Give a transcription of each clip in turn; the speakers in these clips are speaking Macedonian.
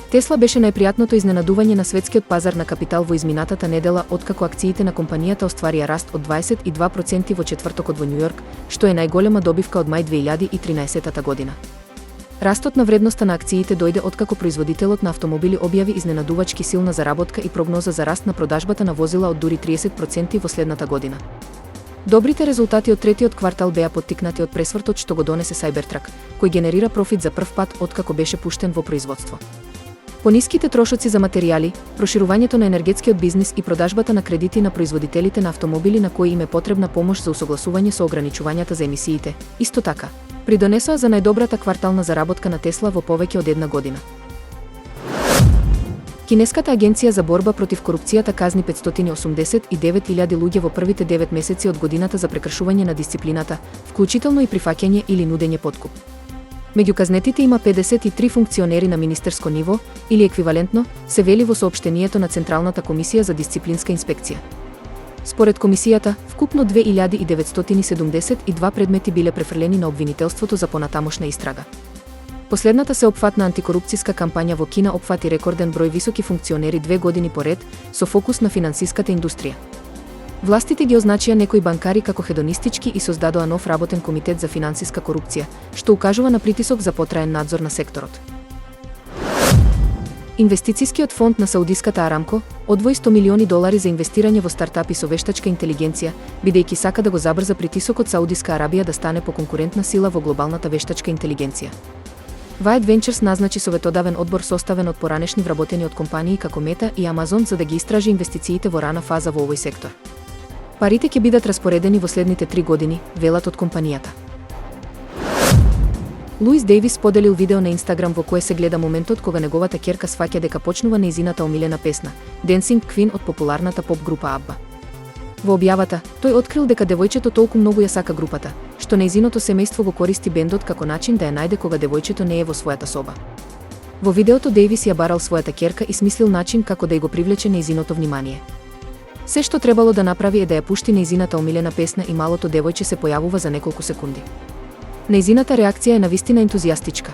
Тесла беше најпријатното изненадување на светскиот пазар на капитал во изминатата недела откако акциите на компанијата остварија раст од 22% во четвртокот во Њујорк, што е најголема добивка од мај 2013 година. Растот на вредноста на акциите дојде откако производителот на автомобили објави изненадувачки силна заработка и прогноза за раст на продажбата на возила од дури 30% во следната година. Добрите резултати од третиот квартал беа поттикнати од пресвртот што го донесе Cybertruck, кој генерира профит за прв пат откако беше пуштен во производство. Пониските трошоци за материјали, проширувањето на енергетскиот бизнис и продажбата на кредити на производителите на автомобили на кои им е потребна помош за усогласување со ограничувањата за емисиите, исто така, придонесоа за најдобрата квартална заработка на Тесла во повеќе од една година. Кинеската агенција за борба против корупцијата казни 589.000 луѓе во првите 9 месеци од годината за прекршување на дисциплината, вклучително и прифаќање или нудење подкуп. Меѓу казнетите има 53 функционери на министерско ниво, или еквивалентно, се вели во соопштението на Централната комисија за дисциплинска инспекција. Според комисијата, вкупно 2972 предмети биле префрлени на обвинителството за понатамошна истрага. Последната сеопфатна антикорупцијска кампања во Кина опфати рекорден број високи функционери 2 години поред, со фокус на финансиската индустрија. Властите ги означија некои банкари како хедонистички и создадоа нов работен комитет за финансиска корупција, што укажува на притисок за потраен надзор на секторот. Инвестицијскиот фонд на Саудиската Арамко одвои $100 милиони за инвестирање во стартапи со вештачка интелигенција, бидејќи сака да го забрза притисокот Саудиска Арабија да стане поконкурентна сила во глобалната вештачка интелигенција. Вајд Венчерс назначи советодавен одбор составен од поранешни вработени од компании како Мета и Амазон за да ги истражи инвестициите во рана фаза во овој сектор. Парите ќе бидат распоредени во следните 3 години, велат од компанијата. Луис Дејвис споделил видео на Инстаграм во кое се гледа моментот кога неговата ќерка сфаќа дека почнува нејзината омилена песна, Dancing Queen од популарната поп група Абба. Во објавата, тој открил дека девојчето толку многу ја сака групата, што нејзиното семејство го користи бендот како начин да ја најде кога девојчето не е во својата соба. Во видеото Дејвис ја барал својата ќерка и смислил начин како да ја го привлече нејзиното внимание. Се што требало да направи е да ја пушти нејзината омилена песна и малото девојче се појавува за неколку секунди. Нејзината реакција е навистина ентузијастичка.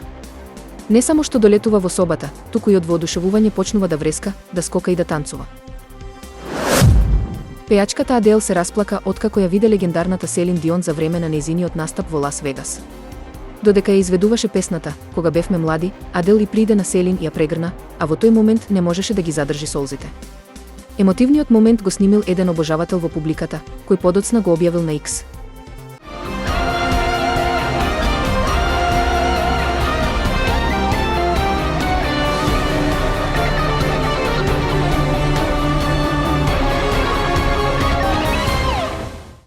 Не само што долетува во собата, туку и од воодушевување почнува да вреска, да скока и да танцува. Пејачката Адел се расплака откако ја виде легендарната Селин Дион за време на нејзиниот настап во Лас Вегас. Додека ја изведуваше песната, кога бевме млади, Адел и приде на Селин и ја прегрна, а во тој момент не можеше да ги задржи солзите. Емотивниот момент го снимил еден обожавател во публиката, кој подоцна го објавил на X.